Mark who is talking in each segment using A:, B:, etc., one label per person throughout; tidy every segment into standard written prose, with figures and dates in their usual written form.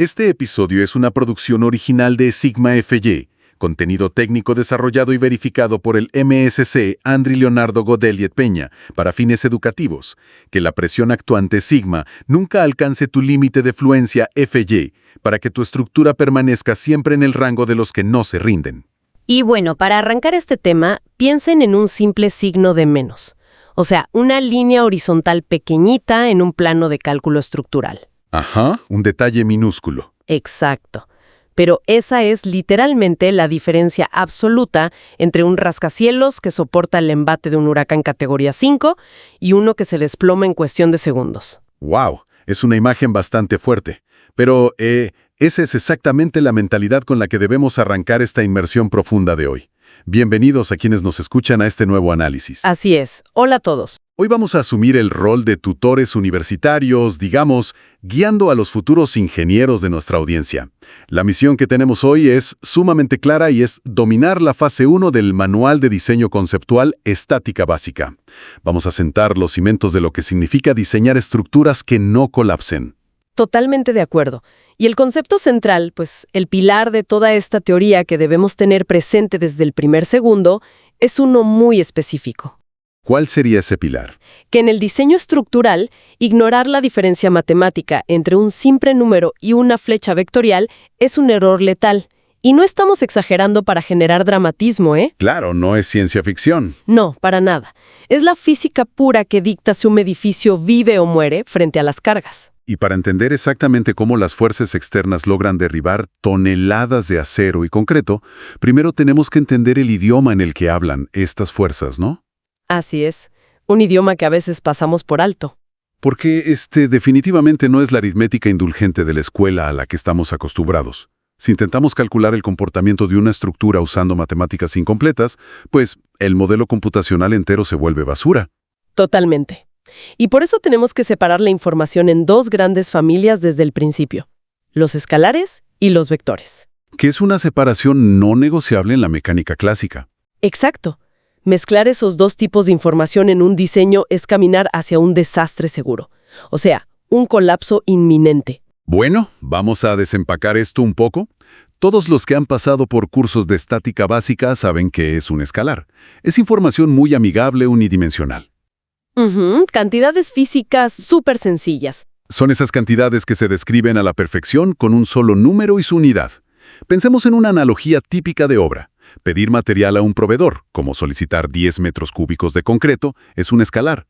A: Este episodio es una producción original de Sigma FY, contenido técnico desarrollado y verificado por el MSc Andri Leonardo Godeliet Peña para fines educativos. Que la presión actuante Sigma nunca alcance tu límite de fluencia FY, para que tu estructura permanezca siempre en el rango de los que no se rinden.
B: Y bueno, para arrancar este tema, piensen en un simple signo de menos. O sea, una línea horizontal pequeñita en un plano de cálculo estructural.
A: Ajá, un detalle minúsculo.
B: Exacto. Pero esa es literalmente la diferencia absoluta entre un rascacielos que soporta el embate de un huracán categoría 5 y uno que se desploma en cuestión de segundos.
A: ¡Wow! Es una imagen bastante fuerte. Pero, esa es exactamente la mentalidad con la que debemos arrancar esta inmersión profunda de hoy. Bienvenidos a quienes nos escuchan a este nuevo análisis.
B: Así es. Hola a todos.
A: Hoy vamos a asumir el rol de tutores universitarios, digamos, guiando a los futuros ingenieros de nuestra audiencia. La misión que tenemos hoy es sumamente clara y es dominar la fase 1 del Manual de Diseño Conceptual Estática Básica. Vamos a sentar los cimientos de lo que significa diseñar estructuras que no colapsen.
B: Totalmente de acuerdo. Y el concepto central, pues el pilar de toda esta teoría que debemos tener presente desde el primer segundo, es uno muy específico.
A: ¿Cuál sería ese pilar?
B: Que en el diseño estructural, ignorar la diferencia matemática entre un simple número y una flecha vectorial es un error letal. Y no estamos exagerando para generar dramatismo, ¿eh?
A: Claro, no es ciencia ficción.
B: No, para nada. Es la física pura que dicta si un edificio vive o muere frente a las cargas.
A: Y para entender exactamente cómo las fuerzas externas logran derribar toneladas de acero y concreto, primero tenemos que entender el idioma en el que hablan estas fuerzas, ¿no?
B: Así es. Un idioma que a veces pasamos por alto.
A: Porque definitivamente no es la aritmética indulgente de la escuela a la que estamos acostumbrados. Si intentamos calcular el comportamiento de una estructura usando matemáticas incompletas, pues el modelo computacional entero se vuelve basura.
B: Totalmente. Y por eso tenemos que separar la información en dos grandes familias desde el principio: los escalares y los vectores.
A: Que es una separación no negociable en la mecánica clásica.
B: Exacto. Mezclar esos dos tipos de información en un diseño es caminar hacia un desastre seguro. O sea, un colapso inminente.
A: Bueno, vamos a desempacar esto un poco. Todos los que han pasado por cursos de estática básica saben qué es un escalar. Es información muy amigable unidimensional.
B: Cantidades físicas súper sencillas.
A: Son esas cantidades que se describen a la perfección con un solo número y su unidad. Pensemos en una analogía típica de obra. Pedir material a un proveedor, como solicitar 10 metros cúbicos de concreto, es un escalar.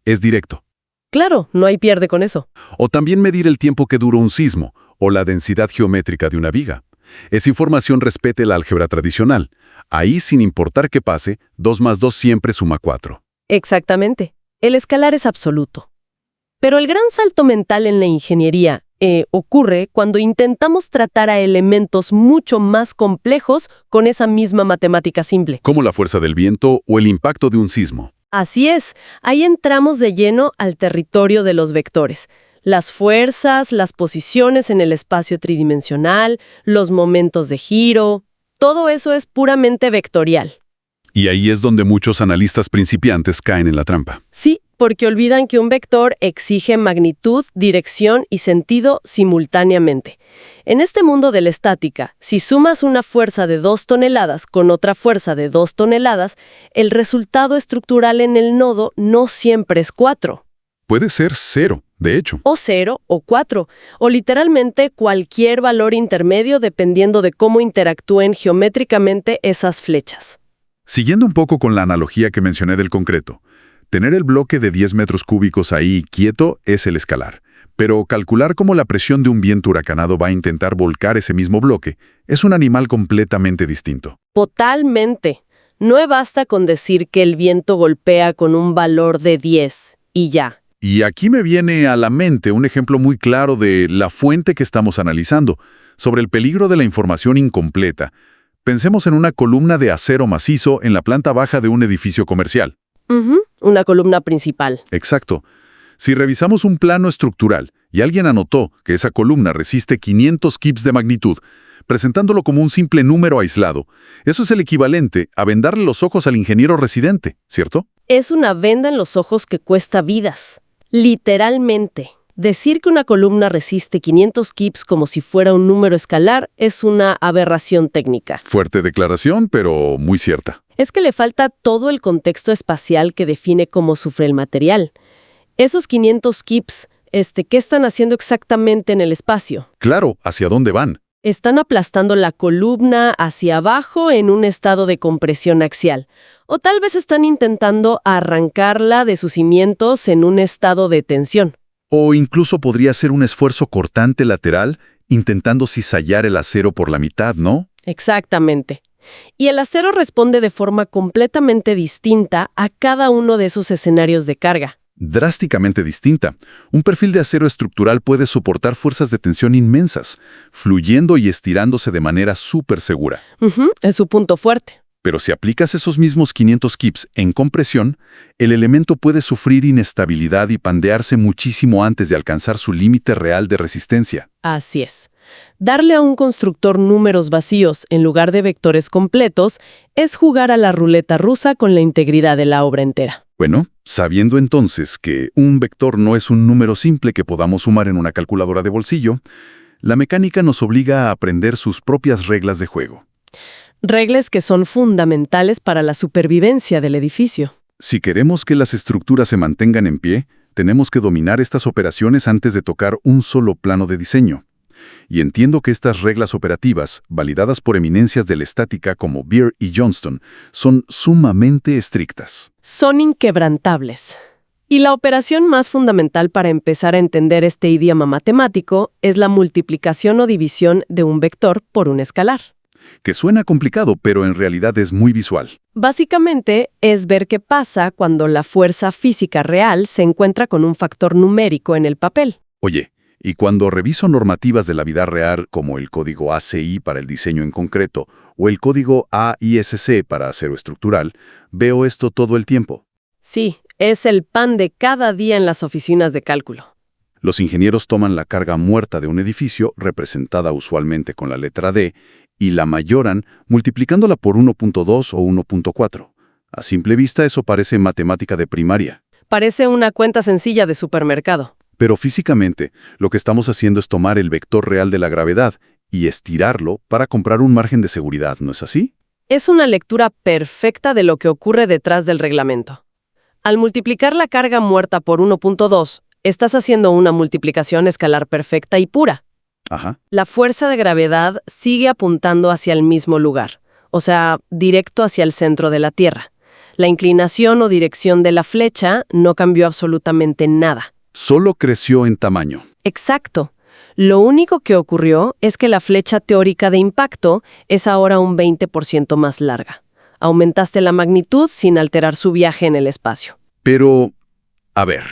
A: Es directo.
B: Claro, no hay pierde con eso.
A: O también medir el tiempo que dura un sismo, o la densidad geométrica de una viga. Esa información respete la álgebra tradicional. Ahí, sin importar qué pase, 2 más 2 siempre suma 4.
B: Exactamente. El escalar es absoluto. Pero el gran salto mental en la ingeniería ocurre cuando intentamos tratar a elementos mucho más complejos con esa misma matemática simple.
A: Como la fuerza del viento o el impacto de un sismo.
B: Así es, ahí entramos de lleno al territorio de los vectores. Las fuerzas, las posiciones en el espacio tridimensional, los momentos de giro, todo eso es puramente vectorial.
A: Y ahí es donde muchos analistas principiantes caen en la trampa.
B: Sí, porque olvidan que un vector exige magnitud, dirección y sentido simultáneamente. En este mundo de la estática, si sumas una fuerza de 2 toneladas con otra fuerza de 2 toneladas, el resultado estructural en el nodo no siempre es 4.
A: Puede ser 0, de hecho.
B: O 0 o 4, o literalmente cualquier valor intermedio dependiendo de cómo interactúen geométricamente esas flechas.
A: Siguiendo un poco con la analogía que mencioné del concreto, tener el bloque de 10 metros cúbicos ahí quieto es el escalar. Pero calcular cómo la presión de un viento huracanado va a intentar volcar ese mismo bloque es un animal completamente distinto.
B: Totalmente. No basta con decir que el viento golpea con un valor de 10 y ya.
A: Y aquí me viene a la mente un ejemplo muy claro de la fuente que estamos analizando, sobre el peligro de la información incompleta. Pensemos en una columna de acero macizo en la planta baja de un edificio comercial.
B: Una columna principal.
A: Exacto. Si revisamos un plano estructural y alguien anotó que esa columna resiste 500 kips de magnitud, presentándolo como un simple número aislado, eso es el equivalente a vendarle los ojos al ingeniero residente, ¿cierto?
B: Es una venda en los ojos que cuesta vidas. Literalmente. Decir que una columna resiste 500 kips como si fuera un número escalar es una aberración técnica.
A: Fuerte declaración, pero muy cierta.
B: Es que le falta todo el contexto espacial que define cómo sufre el material. Esos 500 kips, ¿qué están haciendo exactamente en el espacio?
A: Claro, ¿hacia dónde van?
B: Están aplastando la columna hacia abajo en un estado de compresión axial. O tal vez están intentando arrancarla de sus cimientos en un estado de tensión.
A: O incluso podría ser un esfuerzo cortante lateral, intentando cizallar el acero por la mitad, ¿no?
B: Exactamente. Y el acero responde de forma completamente distinta a cada uno de esos escenarios de carga.
A: Drásticamente distinta. Un perfil de acero estructural puede soportar fuerzas de tensión inmensas, fluyendo y estirándose de manera súper segura.
B: Es su punto fuerte.
A: Pero si aplicas esos mismos 500 kips en compresión, el elemento puede sufrir inestabilidad y pandearse muchísimo antes de alcanzar su límite real de resistencia.
B: Así es. Darle a un constructor números vacíos en lugar de vectores completos es jugar a la ruleta rusa con la integridad de la obra entera.
A: Bueno, sabiendo entonces que un vector no es un número simple que podamos sumar en una calculadora de bolsillo, la mecánica nos obliga a aprender sus propias reglas de juego.
B: Reglas que son fundamentales para la supervivencia del edificio.
A: Si queremos que las estructuras se mantengan en pie, tenemos que dominar estas operaciones antes de tocar un solo plano de diseño. Y entiendo que estas reglas operativas, validadas por eminencias de la estática como Beer y Johnston, son sumamente estrictas.
B: Son inquebrantables. Y la operación más fundamental para empezar a entender este idioma matemático es la multiplicación o división de un vector por un escalar.
A: Que suena complicado, pero en realidad es muy visual.
B: Básicamente, es ver qué pasa cuando la fuerza física real se encuentra con un factor numérico en el papel.
A: Oye, y cuando reviso normativas de la vida real, como el código ACI para el diseño en concreto, o el código AISC para acero estructural, veo esto todo el tiempo.
B: Sí, es el pan de cada día en las oficinas de cálculo.
A: Los ingenieros toman la carga muerta de un edificio, representada usualmente con la letra D, y la mayoran multiplicándola por 1.2 o 1.4. A simple vista eso parece matemática de primaria.
B: Parece una cuenta sencilla de supermercado.
A: Pero físicamente, lo que estamos haciendo es tomar el vector real de la gravedad y estirarlo para comprar un margen de seguridad, ¿no es así?
B: Es una lectura perfecta de lo que ocurre detrás del reglamento. Al multiplicar la carga muerta por 1.2, estás haciendo una multiplicación escalar perfecta y pura.
A: Ajá.
B: La fuerza de gravedad sigue apuntando hacia el mismo lugar, o sea, directo hacia el centro de la Tierra. La inclinación o dirección de la flecha no cambió absolutamente nada.
A: Solo creció en tamaño.
B: Exacto. Lo único que ocurrió es que la flecha teórica de impacto es ahora un 20% más larga. Aumentaste la magnitud sin alterar su viaje en el espacio.
A: Pero, a ver,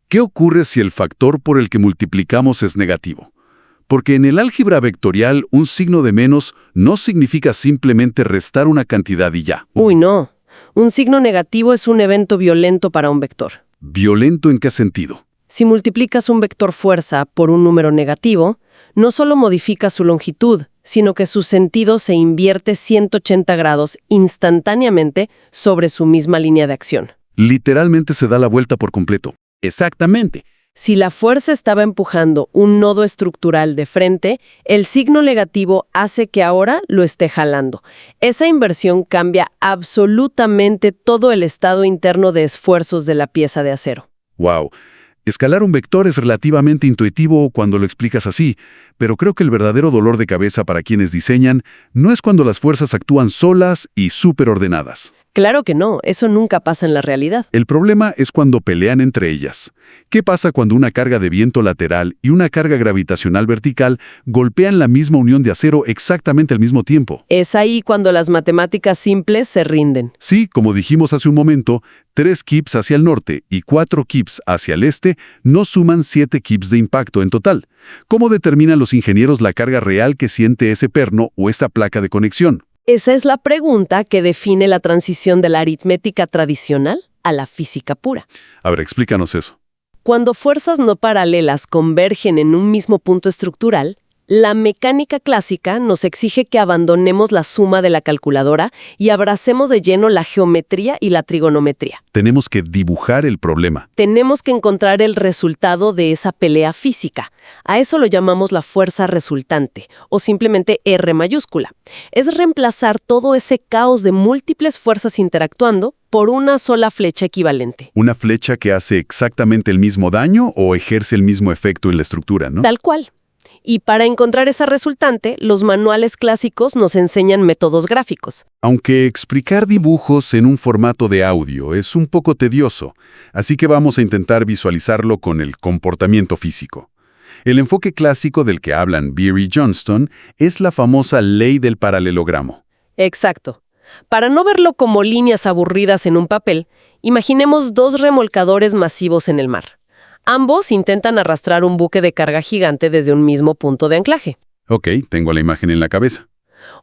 A: ¿qué ocurre si el factor por el que multiplicamos es negativo? Porque en el álgebra vectorial un signo de menos no significa simplemente restar una cantidad y ya.
B: Uy, no. Un signo negativo es un evento violento para un vector.
A: ¿Violento en qué sentido?
B: Si multiplicas un vector fuerza por un número negativo, no solo modifica su longitud, sino que su sentido se invierte 180 grados instantáneamente sobre su misma línea de acción.
A: Literalmente se da la vuelta por completo.
C: Exactamente.
B: Si la fuerza estaba empujando un nodo estructural de frente, el signo negativo hace que ahora lo esté jalando. Esa inversión cambia absolutamente todo el estado interno de esfuerzos de la pieza de acero.
A: ¡Wow! Escalar un vector es relativamente intuitivo cuando lo explicas así, pero creo que el verdadero dolor de cabeza para quienes diseñan no es cuando las fuerzas actúan solas y superordenadas.
B: Claro que no, eso nunca pasa en la realidad.
A: El problema es cuando pelean entre ellas. ¿Qué pasa cuando una carga de viento lateral y una carga gravitacional vertical golpean la misma unión de acero exactamente al mismo tiempo?
B: Es ahí cuando las matemáticas simples se rinden.
A: Sí, como dijimos hace un momento, 3 kips hacia el norte y 4 kips hacia el este no suman 7 kips de impacto en total. ¿Cómo determinan los ingenieros la carga real que siente ese perno o esta placa de conexión?
B: Esa es la pregunta que define la transición de la aritmética tradicional a la física pura.
A: A ver, explícanos eso.
B: Cuando fuerzas no paralelas convergen en un mismo punto estructural, La mecánica clásica nos exige que abandonemos la suma de la calculadora y abracemos de lleno la geometría y la trigonometría.
A: Tenemos que dibujar el problema.
B: Tenemos que encontrar el resultado de esa pelea física. A eso lo llamamos la fuerza resultante, o simplemente R mayúscula. Es reemplazar todo ese caos de múltiples fuerzas interactuando por una sola flecha equivalente.
A: ¿Una flecha que hace exactamente el mismo daño o ejerce el mismo efecto en la estructura, no?
B: Tal cual. Y para encontrar esa resultante, los manuales clásicos nos enseñan métodos gráficos.
A: Aunque explicar dibujos en un formato de audio es un poco tedioso, así que vamos a intentar visualizarlo con el comportamiento físico. El enfoque clásico del que hablan Beer y Johnston es la famosa ley del paralelogramo.
B: Exacto. Para no verlo como líneas aburridas en un papel, imaginemos dos remolcadores masivos en el mar. Ambos intentan arrastrar un buque de carga gigante desde un mismo punto de anclaje.
A: Ok, tengo la imagen en la cabeza.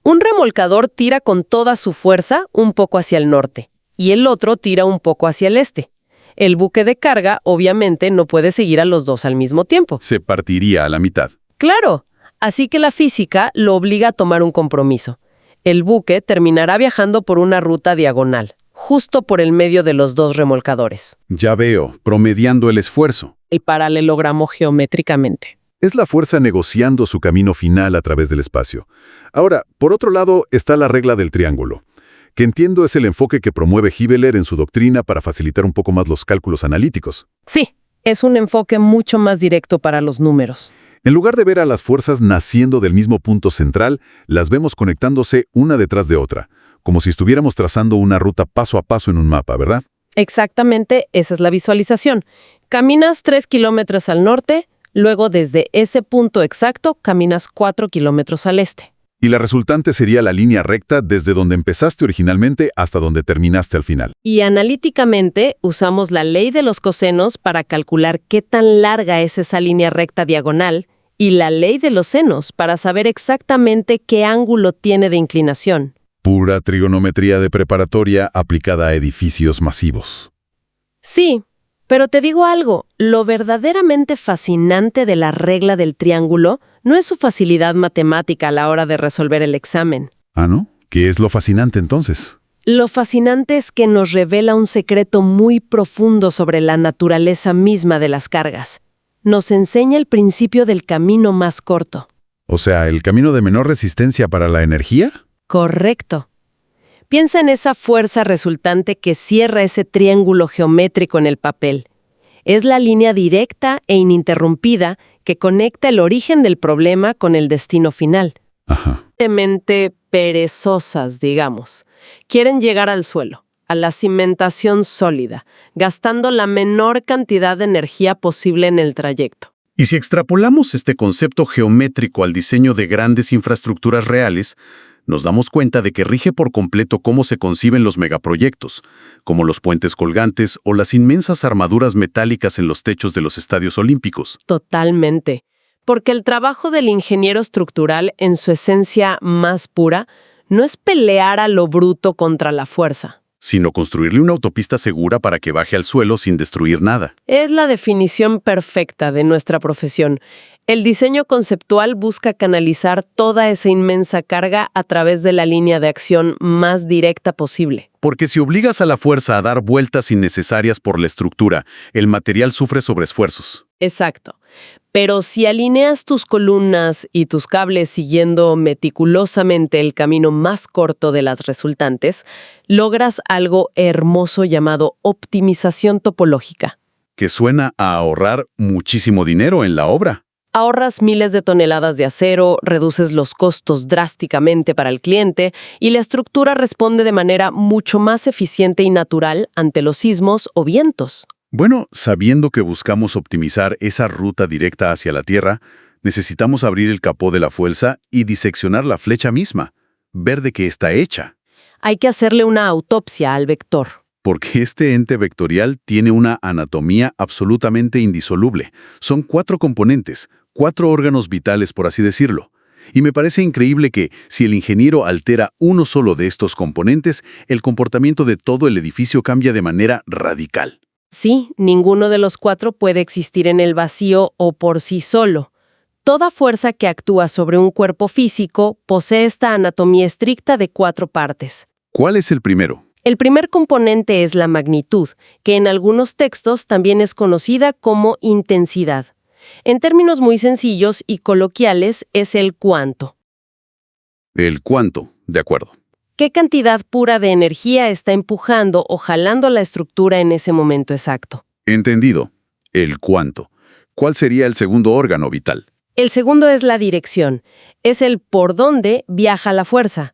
B: Un remolcador tira con toda su fuerza un poco hacia el norte y el otro tira un poco hacia el este. El buque de carga, obviamente, no puede seguir a los dos al mismo tiempo.
A: Se partiría a la mitad.
B: ¡Claro! Así que la física lo obliga a tomar un compromiso. El buque terminará viajando por una ruta diagonal, justo por el medio de los dos remolcadores.
A: Ya veo, promediando el esfuerzo.
B: El paralelogramo geométricamente.
A: Es la fuerza negociando su camino final a través del espacio. Ahora, por otro lado, está la regla del triángulo, que entiendo es el enfoque que promueve Hibeler en su doctrina para facilitar un poco más los cálculos analíticos.
B: Sí, es un enfoque mucho más directo para los números.
A: En lugar de ver a las fuerzas naciendo del mismo punto central, las vemos conectándose una detrás de otra, como si estuviéramos trazando una ruta paso a paso en un mapa, ¿verdad?
B: Exactamente, esa es la visualización. Caminas 3 kilómetros al norte, luego desde ese punto exacto caminas 4 kilómetros al este.
A: Y la resultante sería la línea recta desde donde empezaste originalmente hasta donde terminaste al final.
B: Y analíticamente usamos la ley de los cosenos para calcular qué tan larga es esa línea recta diagonal y la ley de los senos para saber exactamente qué ángulo tiene de inclinación.
A: Pura trigonometría de preparatoria aplicada a edificios masivos.
B: Sí, pero te digo algo, lo verdaderamente fascinante de la regla del triángulo no es su facilidad matemática a la hora de resolver el examen.
A: ¿Ah, no? ¿Qué es lo fascinante entonces?
B: Lo fascinante es que nos revela un secreto muy profundo sobre la naturaleza misma de las cargas. Nos enseña el principio del camino más corto.
A: O sea, ¿el camino de menor resistencia para la energía?
B: Correcto. Piensa en esa fuerza resultante que cierra ese triángulo geométrico en el papel. Es la línea directa e ininterrumpida que conecta el origen del problema con el destino final.
A: Ajá.
B: Mente perezosas, digamos. Quieren llegar al suelo, a la cimentación sólida, gastando la menor cantidad de energía posible en el trayecto.
A: Y si extrapolamos este concepto geométrico al diseño de grandes infraestructuras reales, nos damos cuenta de que rige por completo cómo se conciben los megaproyectos, como los puentes colgantes o las inmensas armaduras metálicas en los techos de los estadios olímpicos.
B: Totalmente. Porque el trabajo del ingeniero estructural, en su esencia más pura, no es pelear a lo bruto contra la fuerza.
A: Sino construirle una autopista segura para que baje al suelo sin destruir nada.
B: Es la definición perfecta de nuestra profesión. El diseño conceptual busca canalizar toda esa inmensa carga a través de la línea de acción más directa posible.
A: Porque si obligas a la fuerza a dar vueltas innecesarias por la estructura, el material sufre sobreesfuerzos.
B: Exacto. Pero si alineas tus columnas y tus cables siguiendo meticulosamente el camino más corto de las resultantes, logras algo hermoso llamado optimización topológica.
A: Que suena a ahorrar muchísimo dinero en la obra.
B: Ahorras miles de toneladas de acero, reduces los costos drásticamente para el cliente y la estructura responde de manera mucho más eficiente y natural ante los sismos o vientos.
A: Bueno, sabiendo que buscamos optimizar esa ruta directa hacia la Tierra, necesitamos abrir el capó de la fuerza y diseccionar la flecha misma, ver de qué está hecha.
B: Hay que hacerle una autopsia al vector.
A: Porque este ente vectorial tiene una anatomía absolutamente indisoluble. Son 4 componentes, 4 órganos vitales, por así decirlo. Y me parece increíble que, si el ingeniero altera uno solo de estos componentes, el comportamiento de todo el edificio cambia de manera radical.
B: Sí, ninguno de los 4 puede existir en el vacío o por sí solo. Toda fuerza que actúa sobre un cuerpo físico posee esta anatomía estricta de 4 partes.
A: ¿Cuál es el primero?
B: El primer componente es la magnitud, que en algunos textos también es conocida como intensidad. En términos muy sencillos y coloquiales, es el cuánto.
A: El cuánto, de acuerdo.
B: ¿Qué cantidad pura de energía está empujando o jalando la estructura en ese momento exacto?
A: Entendido. El cuánto. ¿Cuál sería el segundo órgano vital?
B: El segundo es la dirección. Es el por dónde viaja la fuerza.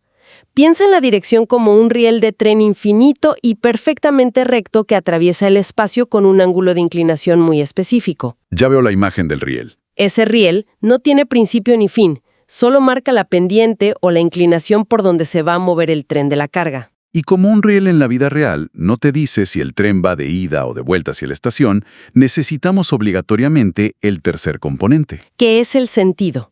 B: Piensa en la dirección como un riel de tren infinito y perfectamente recto que atraviesa el espacio con un ángulo de inclinación muy específico.
A: Ya veo la imagen del riel.
B: Ese riel no tiene principio ni fin, solo marca la pendiente o la inclinación por donde se va a mover el tren de la carga.
A: Y como un riel en la vida real no te dice si el tren va de ida o de vuelta hacia la estación, necesitamos obligatoriamente el tercer componente.
B: ¿Qué es el sentido?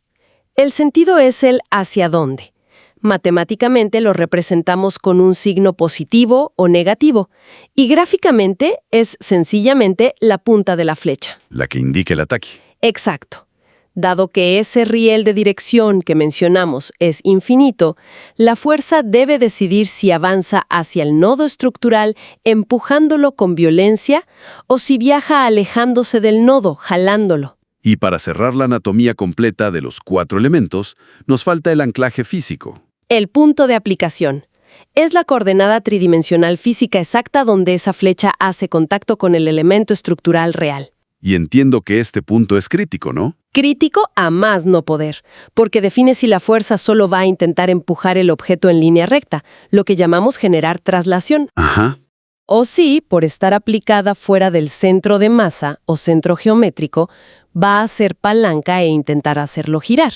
B: El sentido es el hacia dónde. Matemáticamente lo representamos con un signo positivo o negativo, y gráficamente es sencillamente la punta de la flecha.
A: La que indica el ataque.
B: Exacto. Dado que ese riel de dirección que mencionamos es infinito, la fuerza debe decidir si avanza hacia el nodo estructural empujándolo con violencia o si viaja alejándose del nodo, jalándolo.
A: Y para cerrar la anatomía completa de los 4 elementos, nos falta el anclaje físico.
B: El punto de aplicación. Es la coordenada tridimensional física exacta donde esa flecha hace contacto con el elemento estructural real.
A: Y entiendo que este punto es crítico, ¿no?
B: Crítico a más no poder, porque define si la fuerza solo va a intentar empujar el objeto en línea recta, lo que llamamos generar traslación.
A: Ajá.
B: O si, por estar aplicada fuera del centro de masa o centro geométrico, va a ser palanca e intentar hacerlo girar,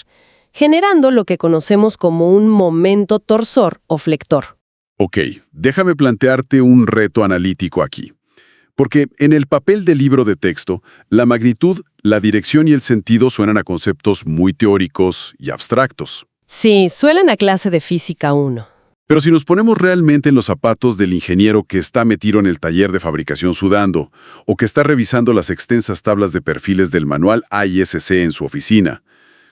B: generando lo que conocemos como un momento torsor o flector.
A: Ok, déjame plantearte un reto analítico aquí. Porque en el papel del libro de texto, la magnitud, la dirección y el sentido suenan a conceptos muy teóricos y abstractos.
B: Sí, suelen a clase de física 1.
A: Pero si nos ponemos realmente en los zapatos del ingeniero que está metido en el taller de fabricación sudando, o que está revisando las extensas tablas de perfiles del manual AISC en su oficina,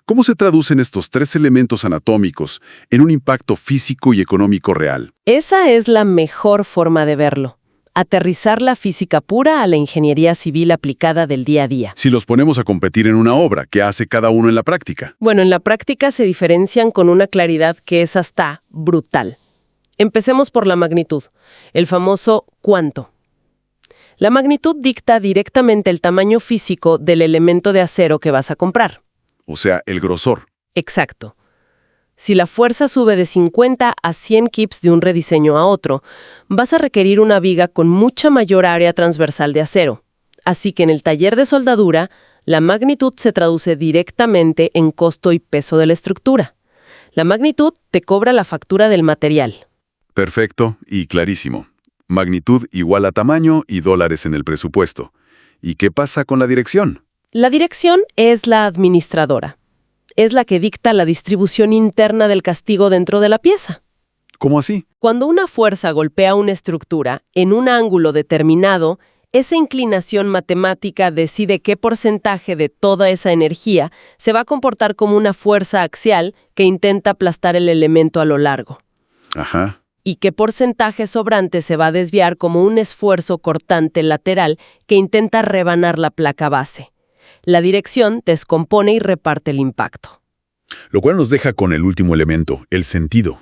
A: ¿cómo se traducen estos 3 elementos anatómicos en un impacto físico y económico real?
B: Esa es la mejor forma de verlo. Aterrizar la física pura a la ingeniería civil aplicada del día a día.
A: Si los ponemos a competir en una obra, ¿qué hace cada uno en la práctica?
B: Bueno, en la práctica se diferencian con una claridad que es hasta brutal. Empecemos por la magnitud, el famoso cuánto. La magnitud dicta directamente el tamaño físico del elemento de acero que vas a comprar.
A: O sea, el grosor.
B: Exacto. Si la fuerza sube de 50 a 100 kips de un rediseño a otro, vas a requerir una viga con mucha mayor área transversal de acero. Así que en el taller de soldadura, la magnitud se traduce directamente en costo y peso de la estructura. La magnitud te cobra la factura del material.
A: Perfecto y clarísimo. Magnitud igual a tamaño y dólares en el presupuesto. ¿Y qué pasa con la dirección?
B: La dirección es la administradora. Es la que dicta la distribución interna del castigo dentro de la pieza.
A: ¿Cómo así?
B: Cuando una fuerza golpea una estructura en un ángulo determinado, esa inclinación matemática decide qué porcentaje de toda esa energía se va a comportar como una fuerza axial que intenta aplastar el elemento a lo largo.
A: Ajá.
B: Y qué porcentaje sobrante se va a desviar como un esfuerzo cortante lateral que intenta rebanar la placa base. La dirección descompone y reparte el impacto.
A: Lo cual nos deja con el último elemento, el sentido.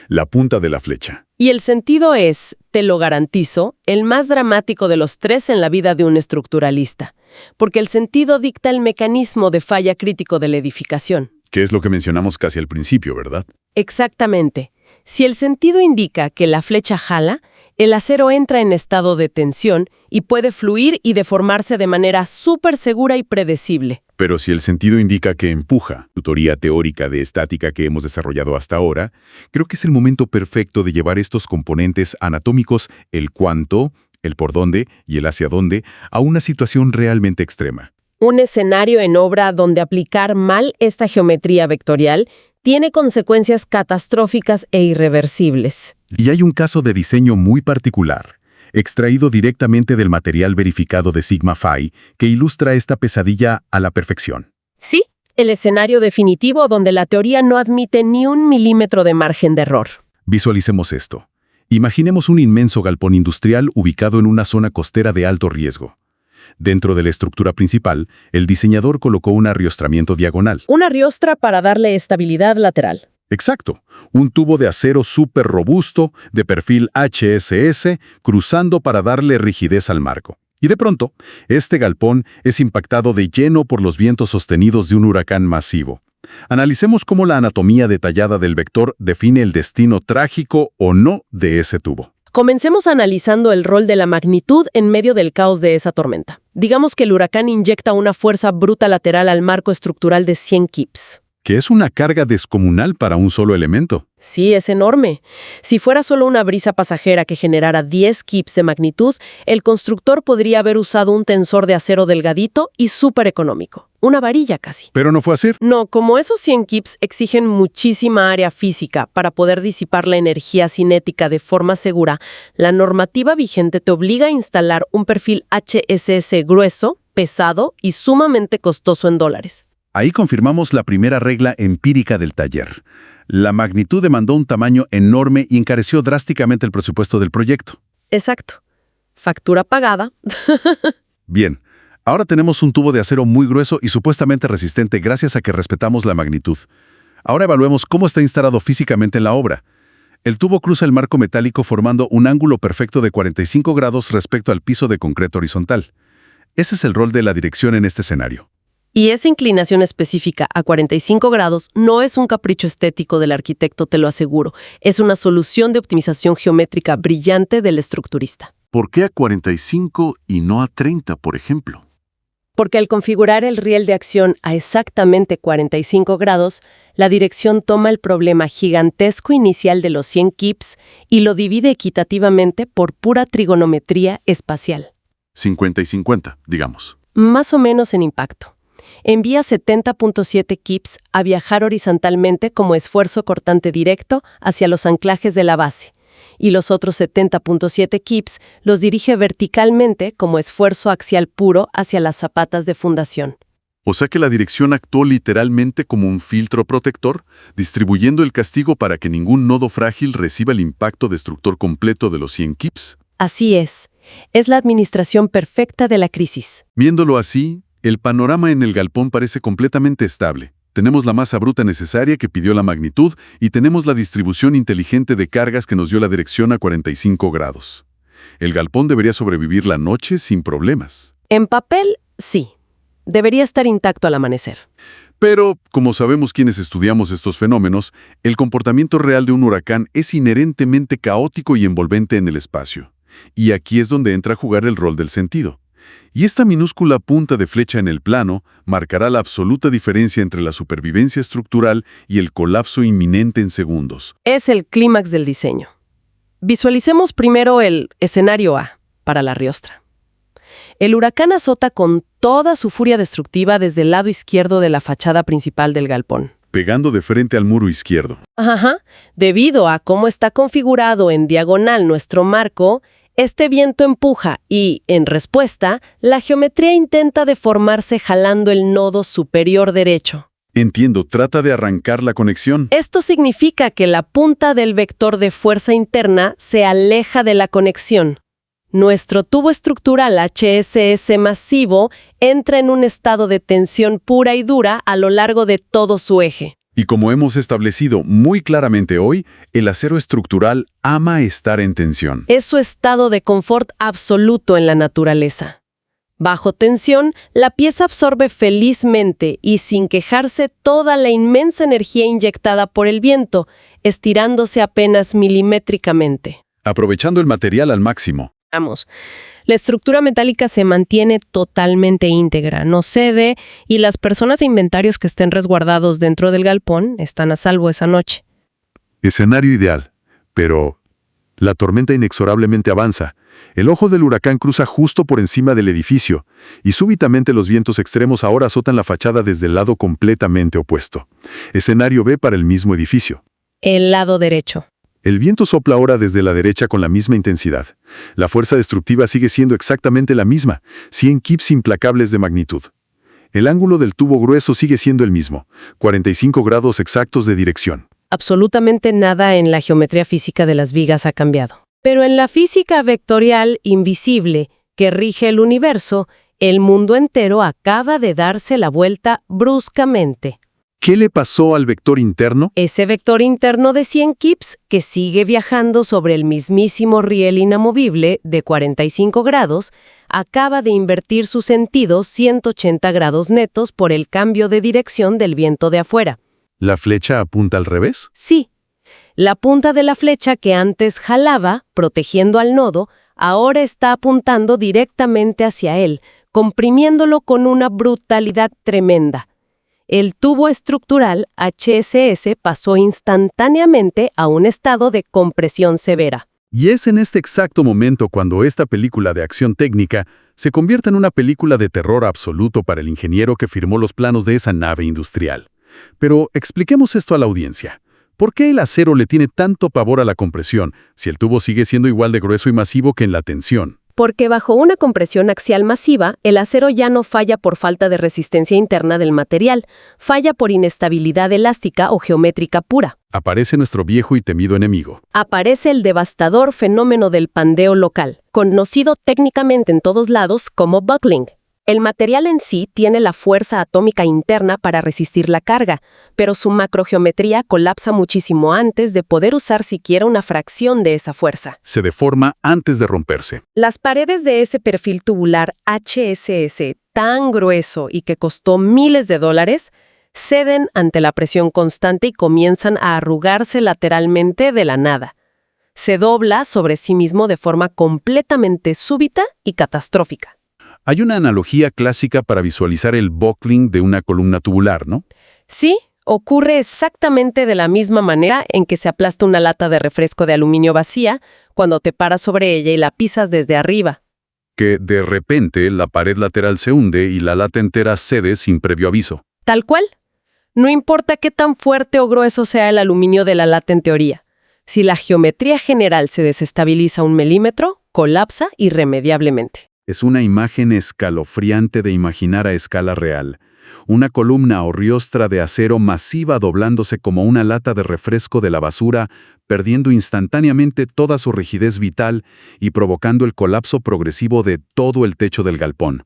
A: La punta de la flecha.
B: Y el sentido es, te lo garantizo, el más dramático de los 3 en la vida de un estructuralista, porque el sentido dicta el mecanismo de falla crítico de la edificación.
A: Que es lo que mencionamos casi al principio, ¿verdad?
B: Exactamente. Si el sentido indica que la flecha jala, el acero entra en estado de tensión y puede fluir y deformarse de manera súper segura y predecible.
A: Pero si el sentido indica que empuja, tu teoría teórica de estática que hemos desarrollado hasta ahora, creo que es el momento perfecto de llevar estos componentes anatómicos, el cuánto, el por dónde y el hacia dónde, a una situación realmente extrema.
B: Un escenario en obra donde aplicar mal esta geometría vectorial tiene consecuencias catastróficas e irreversibles.
A: Y hay un caso de diseño muy particular, extraído directamente del material verificado de Sigma Phi, que ilustra esta pesadilla a la perfección.
B: Sí, El escenario definitivo donde la teoría no admite ni un milímetro de margen de error.
A: Visualicemos esto. Imaginemos un inmenso galpón industrial ubicado en una zona costera de alto riesgo. Dentro de la estructura principal, el diseñador colocó un arriostramiento diagonal.
B: Una riostra para darle estabilidad lateral.
A: Exacto, un tubo de acero súper robusto, de perfil HSS, cruzando para darle rigidez al marco. Y de pronto, este galpón es impactado de lleno por los vientos sostenidos de un huracán masivo. Analicemos cómo la anatomía detallada del vector define el destino trágico o no de ese tubo.
B: Comencemos analizando el rol de la magnitud en medio del caos de esa tormenta. Digamos que el huracán inyecta una fuerza bruta lateral al marco estructural de 100 kips.
A: Que es una carga descomunal para un solo elemento.
B: Sí, es enorme. Si fuera solo una brisa pasajera que generara 10 kips de magnitud, el constructor podría haber usado un tensor de acero delgadito y súper económico. Una varilla casi.
A: Pero no fue así.
B: No, como esos 100 kips exigen muchísima área física para poder disipar la energía cinética de forma segura, la normativa vigente te obliga a instalar un perfil HSS grueso, pesado y sumamente costoso en dólares.
A: Ahí confirmamos la primera regla empírica del taller. La magnitud demandó un tamaño enorme y encareció drásticamente el presupuesto del proyecto.
B: Exacto. Factura pagada.
A: Bien, ahora tenemos un tubo de acero muy grueso y supuestamente resistente gracias a que respetamos la magnitud. Ahora evaluemos cómo está instalado físicamente en la obra. El tubo cruza el marco metálico formando un ángulo perfecto de 45 grados respecto al piso de concreto horizontal. Ese es el rol de la dirección en este escenario.
B: Y esa inclinación específica a 45 grados no es un capricho estético del arquitecto, te lo aseguro. Es una solución de optimización geométrica brillante del estructurista.
A: ¿Por qué a 45 y no a 30, por ejemplo?
B: Porque al configurar el riel de acción a exactamente 45 grados, la dirección toma el problema gigantesco inicial de los 100 kips y lo divide equitativamente por pura trigonometría espacial.
A: 50 y 50, digamos.
B: Más o menos en impacto. Envía 70.7 kips a viajar horizontalmente como esfuerzo cortante directo hacia los anclajes de la base, y los otros 70.7 kips los dirige verticalmente como esfuerzo axial puro hacia las zapatas de fundación.
A: O sea que la dirección actuó literalmente como un filtro protector, distribuyendo el castigo para que ningún nodo frágil reciba el impacto destructor completo de los 100 kips.
B: Así es la administración perfecta de la crisis.
A: Viéndolo así, el panorama en el galpón parece completamente estable. Tenemos la masa bruta necesaria que pidió la magnitud y tenemos la distribución inteligente de cargas que nos dio la dirección a 45 grados. El galpón debería sobrevivir la noche sin problemas.
B: En papel, sí. Debería estar intacto al amanecer.
A: Pero, como sabemos quienes estudiamos estos fenómenos, el comportamiento real de un huracán es inherentemente caótico y envolvente en el espacio. Y aquí es donde entra a jugar el rol del sentido. Y esta minúscula punta de flecha en el plano marcará la absoluta diferencia entre la supervivencia estructural y el colapso inminente en segundos.
B: Es el clímax del diseño. Visualicemos primero el escenario A para la riostra. El huracán azota con toda su furia destructiva desde el lado izquierdo de la fachada principal del galpón.
A: Pegando de frente al muro izquierdo.
B: Ajá. Debido a cómo está configurado en diagonal nuestro marco, este viento empuja y, en respuesta, la geometría intenta deformarse jalando el nodo superior derecho.
A: Entiendo, trata de arrancar la conexión.
B: Esto significa que la punta del vector de fuerza interna se aleja de la conexión. Nuestro tubo estructural HSS masivo entra en un estado de tensión pura y dura a lo largo de todo su eje.
A: Y como hemos establecido muy claramente hoy, el acero estructural ama estar en tensión.
B: Es su estado de confort absoluto en la naturaleza. Bajo tensión, la pieza absorbe felizmente y sin quejarse toda la inmensa energía inyectada por el viento, estirándose apenas milimétricamente.
A: Aprovechando el material al máximo.
B: La estructura metálica se mantiene totalmente íntegra, no cede, y las personas e inventarios que estén resguardados dentro del galpón están a salvo esa noche.
A: Escenario ideal, pero la tormenta inexorablemente avanza. El ojo del huracán cruza justo por encima del edificio, y súbitamente los vientos extremos ahora azotan la fachada desde el lado completamente opuesto. Escenario B para el mismo edificio.
B: El lado derecho.
A: El viento sopla ahora desde la derecha con la misma intensidad. La fuerza destructiva sigue siendo exactamente la misma, 100 kips implacables de magnitud. El ángulo del tubo grueso sigue siendo el mismo, 45 grados exactos de dirección.
B: Absolutamente nada en la geometría física de las vigas ha cambiado. Pero en la física vectorial invisible que rige el universo, el mundo entero acaba de darse la vuelta bruscamente.
A: ¿Qué le pasó al vector interno?
B: Ese vector interno de 100 kips, que sigue viajando sobre el mismísimo riel inamovible de 45 grados, acaba de invertir su sentido 180 grados netos por el cambio de dirección del viento de afuera.
A: ¿La flecha apunta al revés?
B: Sí. La punta de la flecha que antes jalaba, protegiendo al nodo, ahora está apuntando directamente hacia él, comprimiéndolo con una brutalidad tremenda. El tubo estructural HSS pasó instantáneamente a un estado de compresión severa.
A: Y es en este exacto momento cuando esta película de acción técnica se convierte en una película de terror absoluto para el ingeniero que firmó los planos de esa nave industrial. Pero expliquemos esto a la audiencia. ¿Por qué el acero le tiene tanto pavor a la compresión si el tubo sigue siendo igual de grueso y masivo que en la tensión?
B: Porque bajo una compresión axial masiva, el acero ya no falla por falta de resistencia interna del material, falla por inestabilidad elástica o geométrica pura.
A: Aparece nuestro viejo y temido enemigo.
B: Aparece el devastador fenómeno del pandeo local, conocido técnicamente en todos lados como buckling. El material en sí tiene la fuerza atómica interna para resistir la carga, pero su macrogeometría colapsa muchísimo antes de poder usar siquiera una fracción de esa fuerza.
A: Se deforma antes de romperse.
B: Las paredes de ese perfil tubular HSS tan grueso y que costó miles de dólares, ceden ante la presión constante y comienzan a arrugarse lateralmente de la nada. Se dobla sobre sí mismo de forma completamente súbita y catastrófica.
A: Hay una analogía clásica para visualizar el buckling de una columna tubular, ¿no?
B: Sí, ocurre exactamente de la misma manera en que se aplasta una lata de refresco de aluminio vacía cuando te paras sobre ella y la pisas desde arriba.
A: Que de repente la pared lateral se hunde y la lata entera cede sin previo aviso.
B: Tal cual. No importa qué tan fuerte o grueso sea el aluminio de la lata en teoría. Si la geometría general se desestabiliza 1 milímetro, colapsa irremediablemente.
A: Es una imagen escalofriante de imaginar a escala real. Una columna o riostra de acero masiva doblándose como una lata de refresco de la basura, perdiendo instantáneamente toda su rigidez vital y provocando el colapso progresivo de todo el techo del galpón.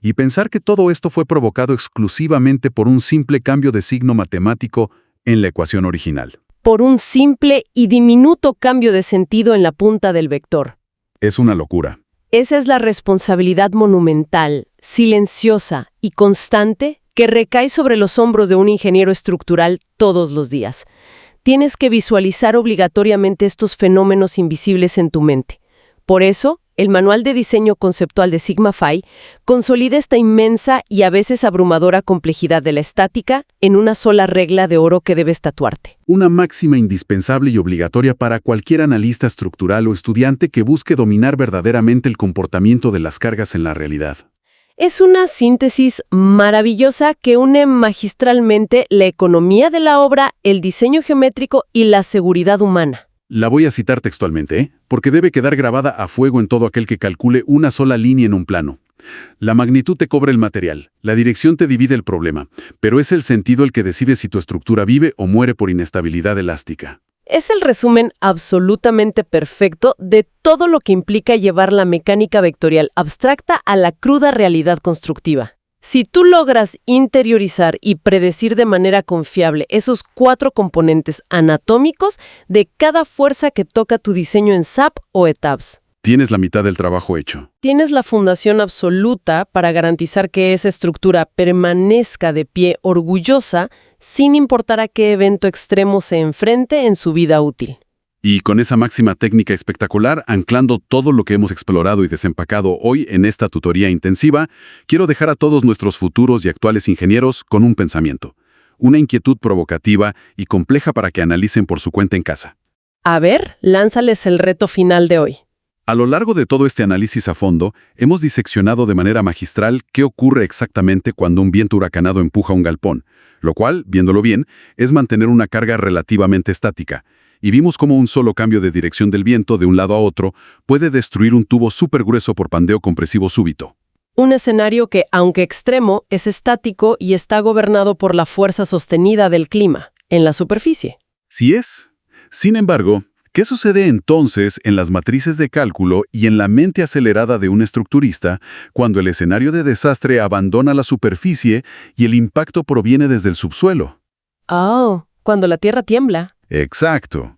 A: Y pensar que todo esto fue provocado exclusivamente por un simple cambio de signo matemático en la ecuación original.
B: Por un simple y diminuto cambio de sentido en la punta del vector.
A: Es una locura.
B: Esa es la responsabilidad monumental, silenciosa y constante que recae sobre los hombros de un ingeniero estructural todos los días. Tienes que visualizar obligatoriamente estos fenómenos invisibles en tu mente. Por eso, el Manual de Diseño Conceptual de Sigma Phi consolida esta inmensa y a veces abrumadora complejidad de la estática en una sola regla de oro que debes tatuarte.
A: Una máxima indispensable y obligatoria para cualquier analista estructural o estudiante que busque dominar verdaderamente el comportamiento de las cargas en la realidad.
B: Es una síntesis maravillosa que une magistralmente la economía de la obra, el diseño geométrico y la seguridad humana.
A: La voy a citar textualmente, porque debe quedar grabada a fuego en todo aquel que calcule una sola línea en un plano. La magnitud te cobra el material, la dirección te divide el problema, pero es el sentido el que decide si tu estructura vive o muere por inestabilidad elástica.
B: Es el resumen absolutamente perfecto de todo lo que implica llevar la mecánica vectorial abstracta a la cruda realidad constructiva. Si tú logras interiorizar y predecir de manera confiable esos 4 componentes anatómicos de cada fuerza que toca tu diseño en SAP o ETABS,
A: Tienes la mitad del trabajo hecho.
B: tienes la fundación absoluta para garantizar que esa estructura permanezca de pie orgullosa sin importar a qué evento extremo se enfrente en su vida útil.
A: Y con esa máxima técnica espectacular, anclando todo lo que hemos explorado y desempacado hoy en esta tutoría intensiva, quiero dejar a todos nuestros futuros y actuales ingenieros con un pensamiento, una inquietud provocativa y compleja para que analicen por su cuenta en casa.
B: A ver, lánzales el reto final de hoy.
A: A lo largo de todo este análisis a fondo, hemos diseccionado de manera magistral qué ocurre exactamente cuando un viento huracanado empuja un galpón, lo cual, viéndolo bien, es mantener una carga relativamente estática. Y vimos cómo un solo cambio de dirección del viento de un lado a otro puede destruir un tubo súper grueso por pandeo compresivo súbito.
B: Un escenario que, aunque extremo, es estático y está gobernado por la fuerza sostenida del clima, en la superficie.
A: Sí es. Sin embargo, ¿qué sucede entonces en las matrices de cálculo y en la mente acelerada de un estructurista cuando el escenario de desastre abandona la superficie y el impacto proviene desde el subsuelo?
B: Oh, cuando la Tierra tiembla.
A: Exacto.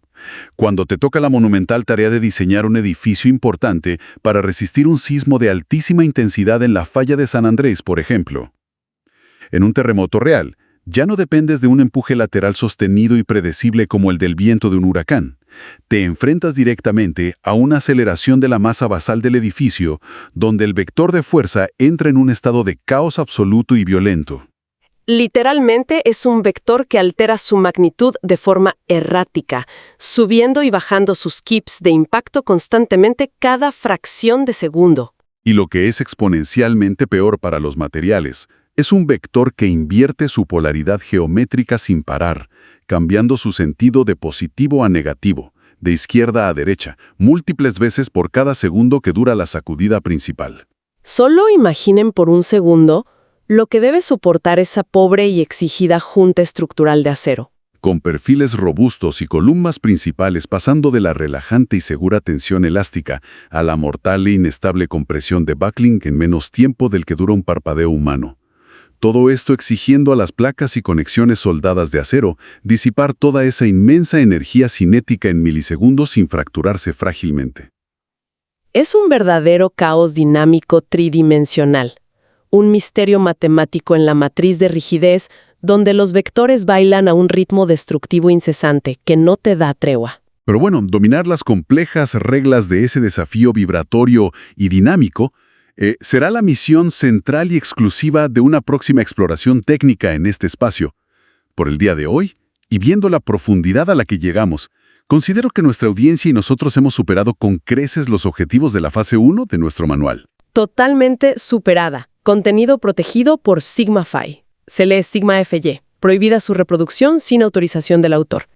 A: Cuando te toca la monumental tarea de diseñar un edificio importante para resistir un sismo de altísima intensidad en la falla de San Andrés, por ejemplo. En un terremoto real, ya no dependes de un empuje lateral sostenido y predecible como el del viento de un huracán. Te enfrentas directamente a una aceleración de la masa basal del edificio, donde el vector de fuerza entra en un estado de caos absoluto y violento.
B: Literalmente es un vector que altera su magnitud de forma errática, subiendo y bajando sus kips de impacto constantemente cada fracción de segundo.
A: Y lo que es exponencialmente peor para los materiales, es un vector que invierte su polaridad geométrica sin parar, cambiando su sentido de positivo a negativo, de izquierda a derecha, múltiples veces por cada segundo que dura la sacudida principal.
B: Solo imaginen por un segundo lo que debe soportar esa pobre y exigida junta estructural de acero.
A: Con perfiles robustos y columnas principales pasando de la relajante y segura tensión elástica a la mortal e inestable compresión de buckling en menos tiempo del que dura un parpadeo humano. Todo esto exigiendo a las placas y conexiones soldadas de acero disipar toda esa inmensa energía cinética en milisegundos sin fracturarse frágilmente.
B: Es un verdadero caos dinámico tridimensional, un misterio matemático en la matriz de rigidez donde los vectores bailan a un ritmo destructivo incesante que no te da tregua.
A: Pero bueno, dominar las complejas reglas de ese desafío vibratorio y dinámico será la misión central y exclusiva de una próxima exploración técnica en este espacio. Por el día de hoy, y viendo la profundidad a la que llegamos, considero que nuestra audiencia y nosotros hemos superado con creces los objetivos de la fase 1 de nuestro manual.
B: Totalmente superada. Contenido protegido por Sigma Phi. Se lee Sigma FY. Prohibida su reproducción sin autorización del autor.